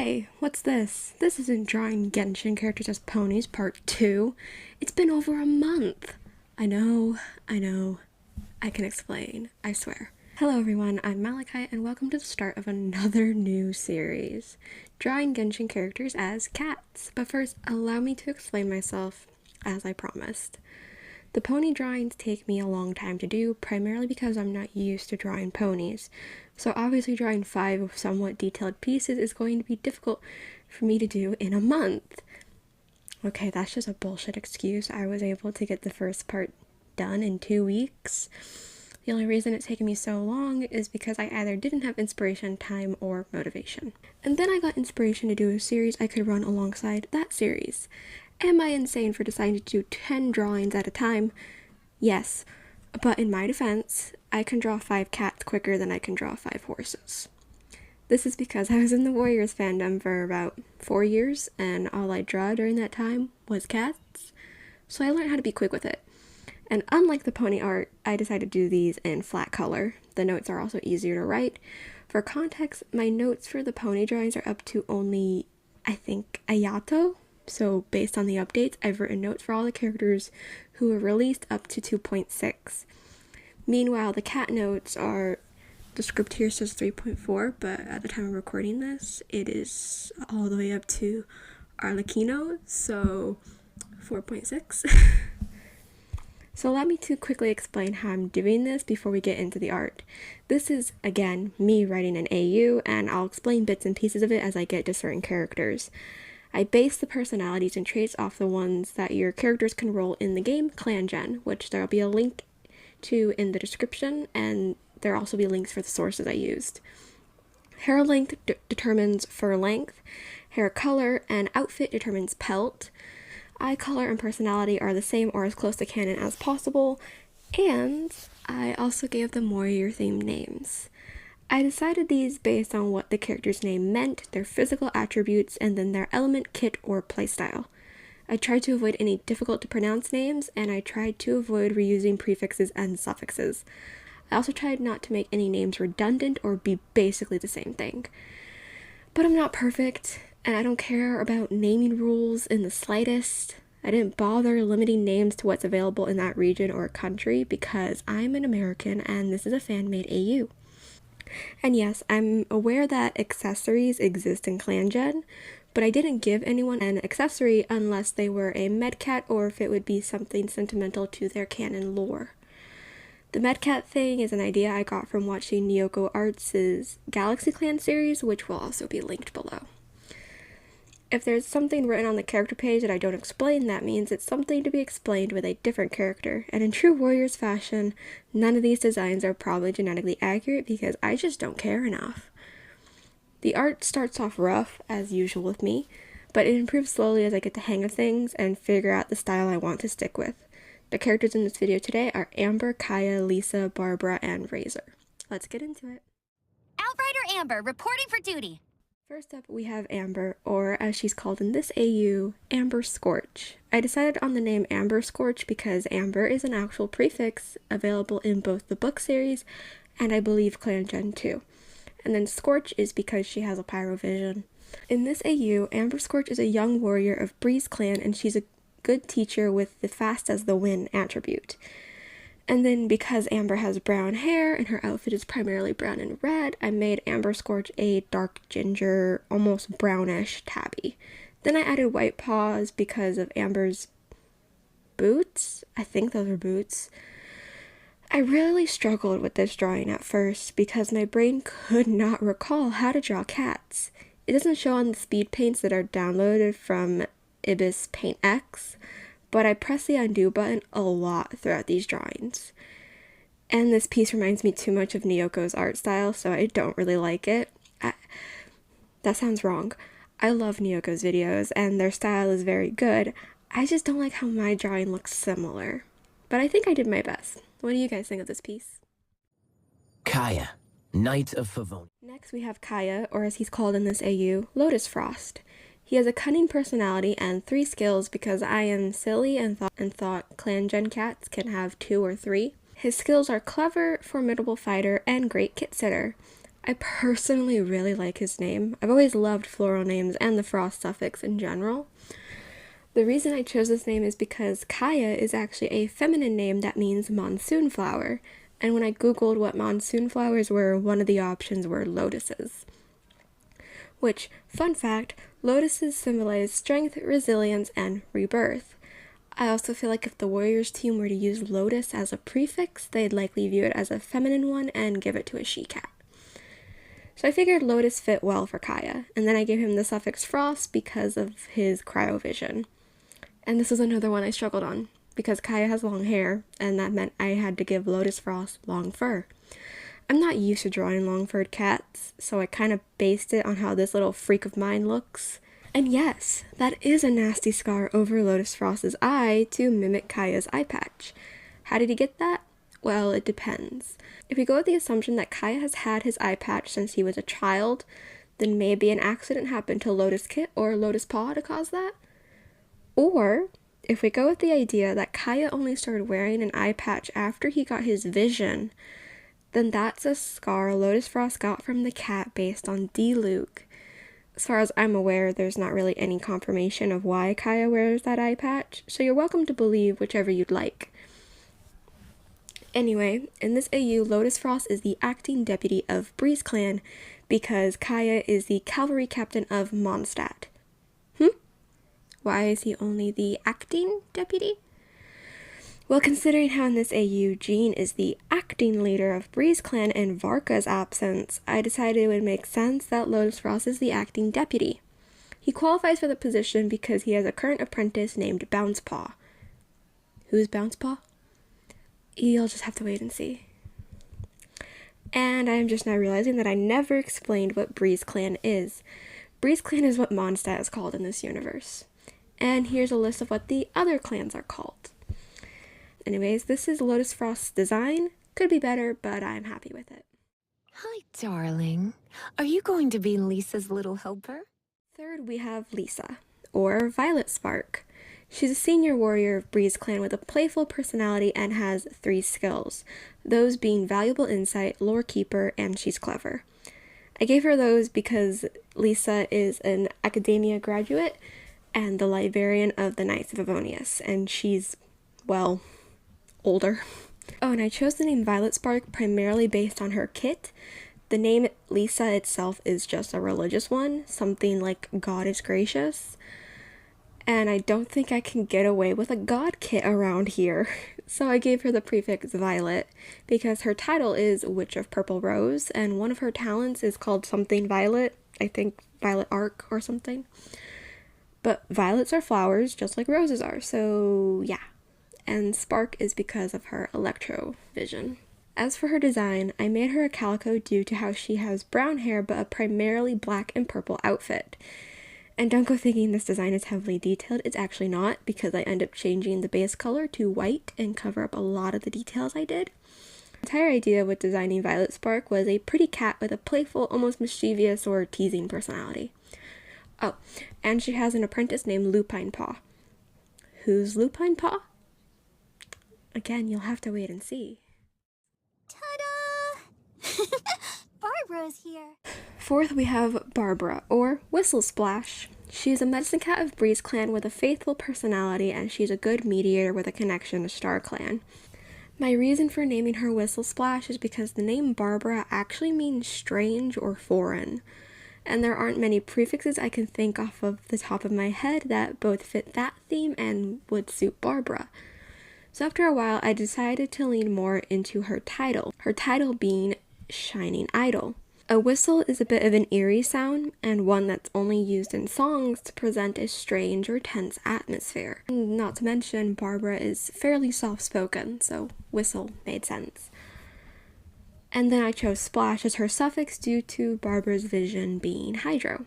Hey, what's this? This isn't drawing Genshin characters as ponies part 2. It's been over a month. I know. I can explain, I swear. Hello everyone, I'm Malachi and welcome to the start of another new series. Drawing Genshin characters as cats. But first, allow me to explain myself as I promised. The pony drawings take me a long time to do, primarily because I'm not used to drawing ponies. So obviously drawing 5 somewhat detailed pieces is going to be difficult for me to do in a month. Okay, that's just a bullshit excuse. I was able to get the first part done in 2 weeks. The only reason it's taken me so long is because I either didn't have inspiration, time, or motivation. And then I got inspiration to do a series I could run alongside that series. Am I insane for deciding to do 10 drawings at a time? Yes, but in my defense, I can draw 5 cats quicker than I can draw 5 horses. This is because I was in the Warriors fandom for about 4 years, and all I draw during that time was cats, so I learned how to be quick with it. And unlike the pony art, I decided to do these in flat color. The notes are also easier to write. For context, my notes for the pony drawings are up to only, I think, Ayato. So based on the updates, I've written notes for all the characters who were released up to 2.6. Meanwhile, the cat notes are, the script here says 3.4, but at the time of recording this, it is all the way up to Arlecchino, so 4.6. So allow me to quickly explain how I'm doing this before we get into the art. This is, again, me writing an AU, and I'll explain bits and pieces of it as I get to certain characters. I base the personalities and traits off the ones that your characters can roll in the game ClanGen, which there'll be a link to in the description, and there'll also be links for the sources I used. Hair length determines fur length, hair color and outfit determines pelt, eye color and personality are the same or as close to canon as possible, and I also gave them warrior-themed names. I decided these based on what the character's name meant, their physical attributes, and then their element, kit, or playstyle. I tried to avoid any difficult to pronounce names, and I tried to avoid reusing prefixes and suffixes. I also tried not to make any names redundant or be basically the same thing. But I'm not perfect, and I don't care about naming rules in the slightest. I didn't bother limiting names to what's available in that region or country because I'm an American and this is a fan-made AU. And yes, I'm aware that accessories exist in ClanGen, but I didn't give anyone an accessory unless they were a medcat or if it would be something sentimental to their canon lore. The medcat thing is an idea I got from watching Nyoko Arts' Galaxy Clan series, which will also be linked below. If there's something written on the character page that I don't explain, that means it's something to be explained with a different character. And in true Warriors fashion, none of these designs are probably genetically accurate because I just don't care enough. The art starts off rough, as usual with me, but it improves slowly as I get the hang of things and figure out the style I want to stick with. The characters in this video today are Amber, Kaeya, Lisa, Barbara, and Razor. Let's get into it. Outrider Amber, reporting for duty. First up, we have Amber, or as she's called in this AU, Amber Scorch. I decided on the name Amber Scorch because Amber is an actual prefix available in both the book series and I believe ClanGen too. And then Scorch is because she has a pyrovision. In this AU, Amber Scorch is a young warrior of Breeze clan and she's a good teacher with the fast as the wind attribute. And then because Amber has brown hair and her outfit is primarily brown and red, I made Amber Scorch a dark ginger, almost brownish tabby. Then I added white paws because of Amber's boots. I think those are boots. I really struggled with this drawing at first because my brain could not recall how to draw cats. It doesn't show on the speed paints that are downloaded from Ibis Paint X, but I press the undo button a lot throughout these drawings. And this piece reminds me too much of Nyoko's art style, so I don't really like it. That sounds wrong. I love Nyoko's videos, and their style is very good. I just don't like how my drawing looks similar. But I think I did my best. What do you guys think of this piece? Kaeya, Knight of Favonius. Next we have Kaeya, or as he's called in this AU, Lotus Frost. He has a cunning personality and 3 skills because I am silly and thought ClanGen cats can have 2 or 3. His skills are clever, formidable fighter, and great kit sitter. I personally really like his name. I've always loved floral names and the frost suffix in general. The reason I chose this name is because Kaeya is actually a feminine name that means monsoon flower, and when I googled what monsoon flowers were, one of the options were lotuses. Which, fun fact, lotuses symbolize strength, resilience, and rebirth. I also feel like if the Warriors team were to use lotus as a prefix, they'd likely view it as a feminine one and give it to a she-cat. So I figured lotus fit well for Kaeya, and then I gave him the suffix frost because of his cryovision. And this is another one I struggled on, because Kaeya has long hair, and that meant I had to give Lotus Frost long fur. I'm not used to drawing long-furred cats, so I kind of based it on how this little freak of mine looks. And yes, that is a nasty scar over Lotus Frost's eye to mimic Kaeya's eye patch. How did he get that? Well, it depends. If we go with the assumption that Kaeya has had his eye patch since he was a child, then maybe an accident happened to Lotus Kit or Lotus Paw to cause that. Or, if we go with the idea that Kaeya only started wearing an eye patch after he got his vision, then that's a scar Lotus Frost got from the cat based on D-Luke. As far as I'm aware, there's not really any confirmation of why Kaeya wears that eye patch, so you're welcome to believe whichever you'd like. Anyway, in this AU, Lotus Frost is the acting deputy of Breeze Clan because Kaeya is the cavalry captain of Mondstadt. Why is he only the acting deputy? Well, considering how in this AU, Jean is the acting leader of Breeze Clan in Varka's absence, I decided it would make sense that Lotus Frost is the acting deputy. He qualifies for the position because he has a current apprentice named Bouncepaw. Who's Bouncepaw? You'll just have to wait and see. And I'm just now realizing that I never explained what Breeze Clan is. Breeze Clan is what Mondstadt is called in this universe. And here's a list of what the other clans are called. Anyways, this is Lotus Frost's design. Could be better, but I'm happy with it. Hi, darling. Are you going to be Lisa's little helper? Third, we have Lisa, or Violet Spark. She's a senior warrior of Breeze Clan with a playful personality and has 3 skills, those being valuable insight, lore keeper, and she's clever. I gave her those because Lisa is an academia graduate and the librarian of the Knights of Favonius, and she's, well, older. Oh, and I chose the name Violet Spark primarily based on her kit. The name Lisa itself is just a religious one, something like God is gracious. And I don't think I can get away with a god kit around here. So I gave her the prefix Violet because her title is Witch of Purple Rose, and one of her talents is called something Violet, I think Violet Arc or something. But violets are flowers just like roses are, so yeah. And Spark is because of her electro vision. As for her design, I made her a calico due to how she has brown hair but a primarily black and purple outfit. And don't go thinking this design is heavily detailed, it's actually not, because I end up changing the base color to white and cover up a lot of the details I did. The entire idea with designing Violet Spark was a pretty cat with a playful, almost mischievous or teasing personality. Oh, and she has an apprentice named Lupine Paw. Who's Lupine Paw? Again, you'll have to wait and see. Ta-da! Barbara's here. Fourth, we have Barbara, or Whistle Splash. She's a medicine cat of Breeze Clan with a faithful personality, and she's a good mediator with a connection to Star Clan. My reason for naming her Whistle Splash is because the name Barbara actually means strange or foreign, and there aren't many prefixes I can think off of the top of my head that both fit that theme and would suit Barbara. So after a while, I decided to lean more into her title being Shining Idol. A whistle is a bit of an eerie sound, and one that's only used in songs to present a strange or tense atmosphere. Not to mention, Barbara is fairly soft-spoken, so whistle made sense. And then I chose Splash as her suffix due to Barbara's vision being hydro.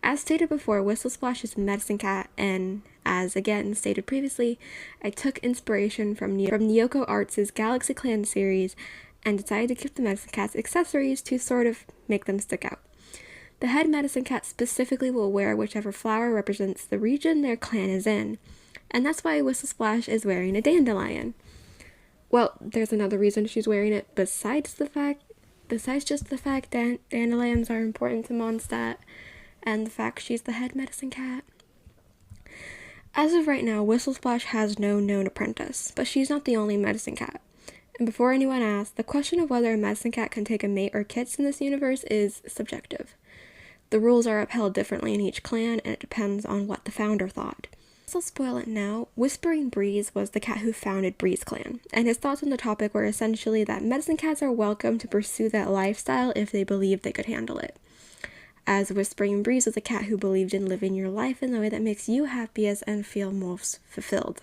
As stated before, Whistle Splash is a medicine cat, and as again stated previously, I took inspiration from Nyoko Arts' Galaxy Clan series and decided to keep the medicine cat's accessories to sort of make them stick out. The head medicine cat specifically will wear whichever flower represents the region their clan is in, and that's why Whistle Splash is wearing a dandelion. Well, there's another reason she's wearing it besides the fact besides just the fact that dandelions are important to Mondstadt and the fact she's the head medicine cat. As of right now, Whistlesplash has no known apprentice, but she's not the only medicine cat. And before anyone asks, the question of whether a medicine cat can take a mate or kits in this universe is subjective. The rules are upheld differently in each clan, and it depends on what the founder thought. So I'll spoil it now. Whispering Breeze was the cat who founded Breeze Clan, and his thoughts on the topic were essentially that medicine cats are welcome to pursue that lifestyle if they believe they could handle it. As Whispering Breeze was a cat who believed in living your life in the way that makes you happiest and feel most fulfilled.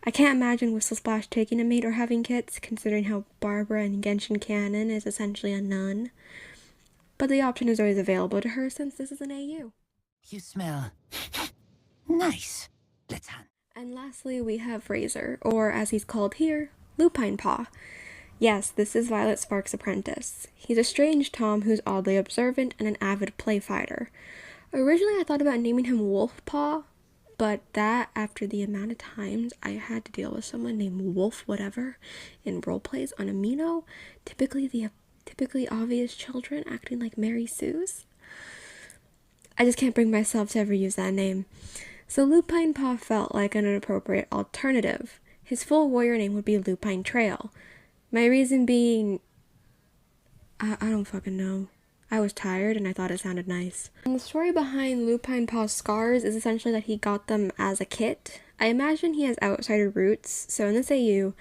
I can't imagine Whistlesplash taking a mate or having kits, considering how Barbara in Genshin canon is essentially a nun. But the option is always available to her since this is an AU. You smell nice. Let's hunt. And lastly, we have Razor, or as he's called here, Lupine Paw. Yes, this is Violet Spark's apprentice. He's a strange Tom who's oddly observant and an avid play fighter. Originally, I thought about naming him Wolf Paw, but that, after the amount of times I had to deal with someone named Wolf whatever in roleplays on Amino, typically obvious children acting like Mary Sue's, I just can't bring myself to ever use that name. So Lupine Paw felt like an appropriate alternative. His full warrior name would be Lupine Trail. My reason being, I don't fucking know. I was tired and I thought it sounded nice. And the story behind Lupine Paw's scars is essentially that he got them as a kit. I imagine he has outsider roots, so in this AU,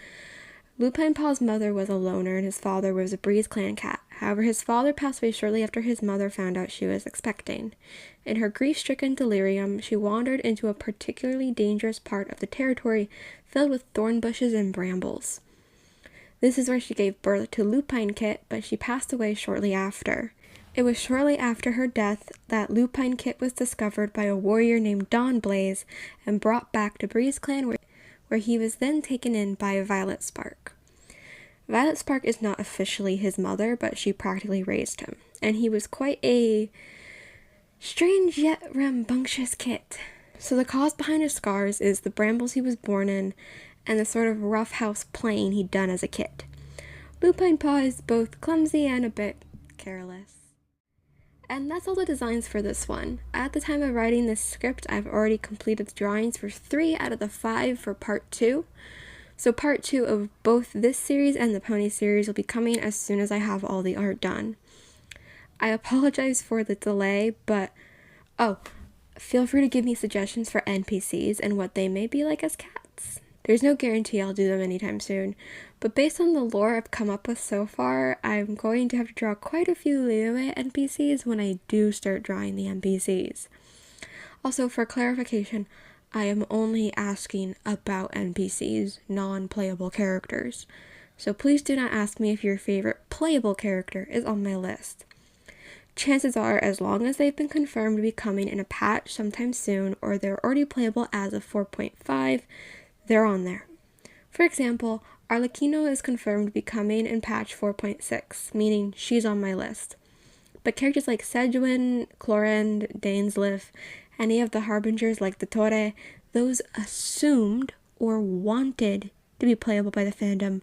Lupine Paw's mother was a loner and his father was a Breeze Clan cat. However, his father passed away shortly after his mother found out she was expecting. In her grief-stricken delirium, she wandered into a particularly dangerous part of the territory filled with thorn bushes and brambles. This is where she gave birth to Lupine Kit, but she passed away shortly after. It was shortly after her death that Lupine Kit was discovered by a warrior named Dawnblaze and brought back to Breeze Clan, where he was then taken in by Violet Spark. Violet Spark is not officially his mother, but she practically raised him, and he was quite a strange yet rambunctious kit. So the cause behind his scars is the brambles he was born in and the sort of roughhouse playing he'd done as a kid. Lupine Paw is both clumsy and a bit careless. And that's all the designs for this one. At the time of writing this script, I've already completed the drawings for 3 out of the 5 for part 2. So part 2 of both this series and the Pony series will be coming as soon as I have all the art done. I apologize for the delay, but feel free to give me suggestions for NPCs and what they may be like as cats. There's no guarantee I'll do them anytime soon, but based on the lore I've come up with so far, I'm going to have to draw quite a few Liyue NPCs when I do start drawing the NPCs. Also, for clarification, I am only asking about NPCs, non-playable characters. So please do not ask me if your favorite playable character is on my list. Chances are, as long as they've been confirmed to be coming in a patch sometime soon, or they're already playable as of 4.5, they're on there. For example, Arlecchino is confirmed to be coming in patch 4.6, meaning she's on my list. But characters like Sejuin, Clorend, Dainsleif, any of the Harbingers like the Torre, those assumed or wanted to be playable by the fandom,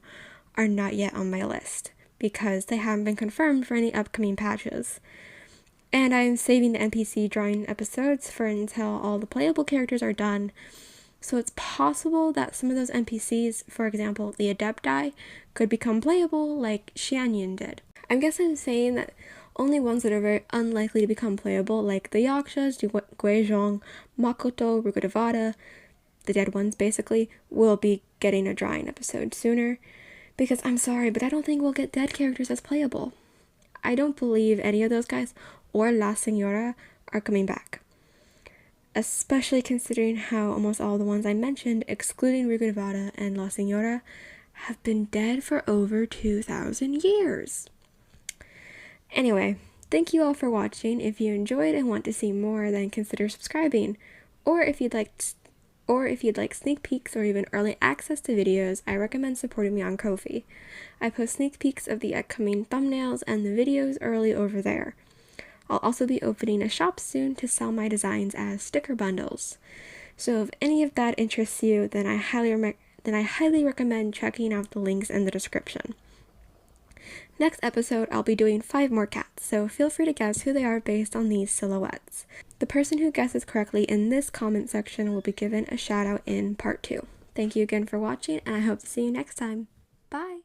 are not yet on my list, because they haven't been confirmed for any upcoming patches. And I'm saving the NPC drawing episodes for until all the playable characters are done, so it's possible that some of those NPCs, for example, the Adepti, could become playable like Xianyun did. I guess I'm saying that only ones that are very unlikely to become playable, like the Yakshas, Guizhong, Makoto, Rukudevada, the dead ones basically, will be getting a drawing episode sooner. Because I'm sorry, but I don't think we'll get dead characters as playable. I don't believe any of those guys or La Senora are coming back. Especially considering how almost all the ones I mentioned, excluding Rukudevada and La Senora, have been dead for over 2,000 years. Anyway, thank you all for watching. If you enjoyed and want to see more, then consider subscribing. Or if you'd like sneak peeks or even early access to videos, I recommend supporting me on Ko-fi. I post sneak peeks of the upcoming thumbnails and the videos early over there. I'll also be opening a shop soon to sell my designs as sticker bundles. So if any of that interests you, then I highly recommend checking out the links in the description. Next episode, I'll be doing 5 more cats, so feel free to guess who they are based on these silhouettes. The person who guesses correctly in this comment section will be given a shout out in part 2. Thank you again for watching, and I hope to see you next time. Bye!